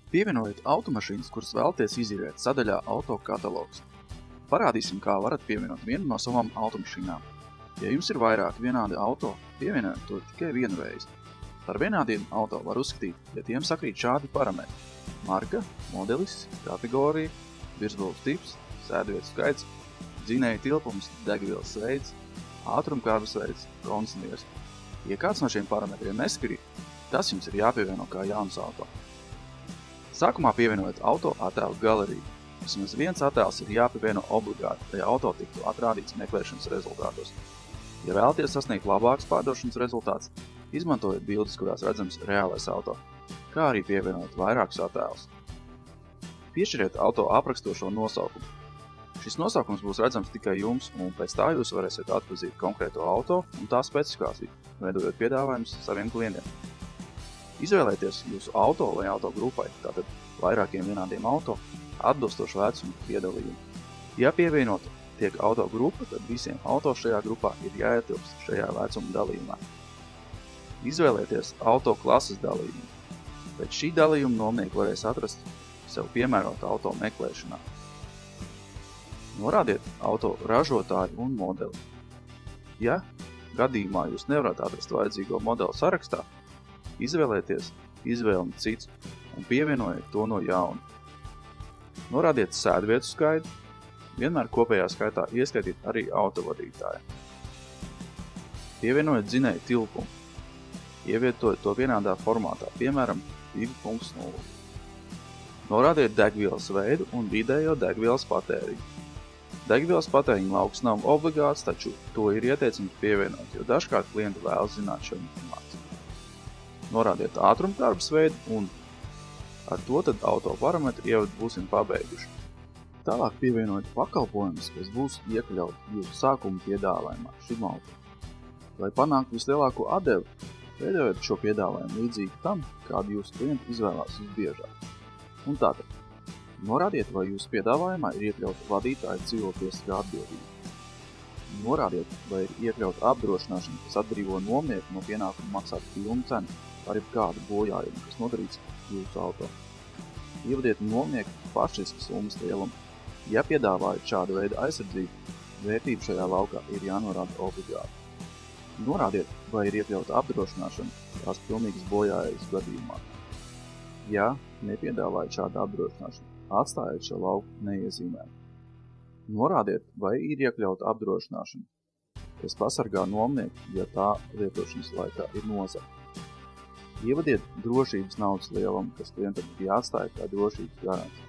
Pievienojot automašīnas, kuras vēlaties izīrēt sadaļā Auto katalogs. Parādīsim, kā varat pievienot vienu no savām automašīnām. Ja jums ir vairāki vienādi auto, pievienojot to tikai vienu reizi. Par vienādiem auto var uzskatīt, ja tiem sakrīt šādi parametri: marka, modelis, kategorija, virsbūves tips, sēdvietu skaits, dzinēja tilpums, degvielas veids, ātrumkārbas veids, kondicionieris. Ja kāds no šiem parametriem neskrīt, tas jums ir jāpievieno kā jauns auto. Sākumā pievienojot auto attēlu galeriju. Vismaz viens attēls ir jāpievieno obligāti, lai auto tiktu atrādīts meklēšanas rezultātos. Ja vēlaties sasniegt labāks pārdošanas rezultāts, izmantojot bildes, kurās redzams reālais auto, kā arī pievienojot vairākus attēlus. Piešķiriet auto aprakstošo nosaukumu. Šis nosaukums būs redzams tikai jums, un pēc tā jūs varēsiet atpazīt konkrēto auto un tā specifikāciju, veidojot piedāvājumus saviem klientiem. Izvēlēties jūsu auto vai auto grupai, tātad vairākiem vienādiem auto, atbilstošu vecumu piedalījumu. Ja pievienot tiek auto grupa, tad visiem auto šajā grupā ir jāietilpst šajā vecuma dalījumā. Izvēlēties auto klases dalījumu. Pēc šī dalījuma nomnieki varēs atrast sev piemērotu auto meklēšanā. Norādiet auto ražotāju un modeli. Ja gadījumā jūs nevarat atrast vajadzīgo modelu sarakstā, izvēlēties izvēlni cits un pievienojiet to no jauna. Norādiet sēdvietu skaitu, vienmēr kopējā skaitā ieskaitiet arī autovadītāju. Pievienojiet dzinēju tilpumu. Ievietojiet to vienādā formātā, piemēram 2.0. Norādiet degvielas veidu un vidējo degvielas patēriņu. Degvielas patēriņa lauks nav obligāts, taču to ir ieteicams pievienot, jo dažkārt klienti vēlas zināt šo informāciju. Norādiet ātrumkārbas veidu un ar to tad auto parametru ievadu būsim pabeiguši. Tālāk pievienojot pakalpojumus, kas būs iekļauti jūsu sākuma piedāvājumā šim auto. Lai panāktu vislielāko atdevi, veidojot šo piedāvājumu līdzīgi tam, kādu jūsu klienti izvēlās visbiežāk. Un tātad, norādiet, vai jūsu piedāvājumā ir iekļauta vadītāja civiltiesiskā atbildība. Norādiet, vai ir iekļauta apdrošināšana, kas atbrīvo nomnieku no pienākuma maksāt pilnu cenu par jebkādu bojājumu, kas nodarīts jūsu auto. Ievadiet nomnieku faktiskas summas lielumu. Ja piedāvājat šādu veidu aizsardzību, vērtība šajā laukā ir jānorāda obligāti. Norādiet, vai ir iekļauta apdrošināšana tās pilnīgas bojājas gadījumā. Ja nepiedāvājat šādu apdrošināšanu, atstājiet šo lauku neiezīmēt. Norādiet, vai ir iekļauta apdrošināšana, kas pasargā nomnieku, ja tā lietošanas laikā ir nozagta. Ievadiet drošības naudas lielumu, kas klientam ir jāatstāja kā drošības garants.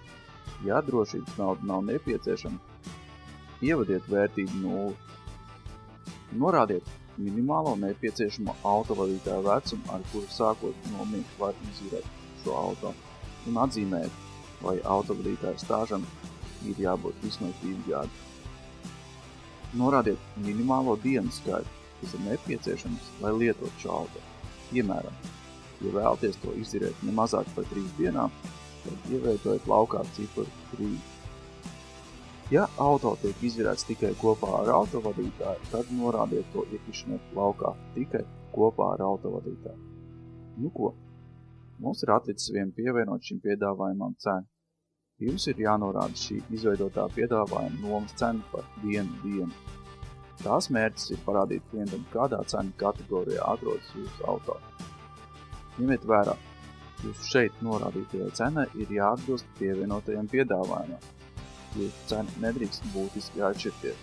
Ja drošības nauda nav nepieciešama, ievadiet vērtību 0. Norādiet minimālo nepieciešamo autovadītāju vecumu, ar kuru sākot nomnieki var izīrēt šo auto, un atzīmēt, vai autovadītāju stāžam ir jābūt vismaz 2 gadi. Norādiet minimālo dienu skaitu, kas ir nepieciešams, lai lietot šo auto. Piemēram, ja vēlaties to izīrēt ne mazāk par 3 dienām, tad ievietojiet laukā ciparu 3. Ja auto tiek izvirēts tikai kopā ar autovadītāju, tad norādiet to iekļaušanu laukā tikai kopā ar autovadītāju. Nu ko? Mums ir atlicis vien pievienot šim piedāvājumam cenu. Jums ir jānorāda šī izveidotā piedāvājuma nomas cena par 1 dienu. Tās mērķis ir parādīt klientam, kādā cenu kategorijā atrodas jūsu auto. Ņemiet vērā, jūsu šeit norādītajai cenai ir jāatbilst pievienotajam piedāvājumam. Jūsu cena nedrīkst būtiski atšķirties.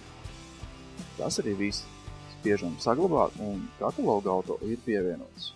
Tas arī viss. Spiežam saglabāt un kataloga auto ir pievienots.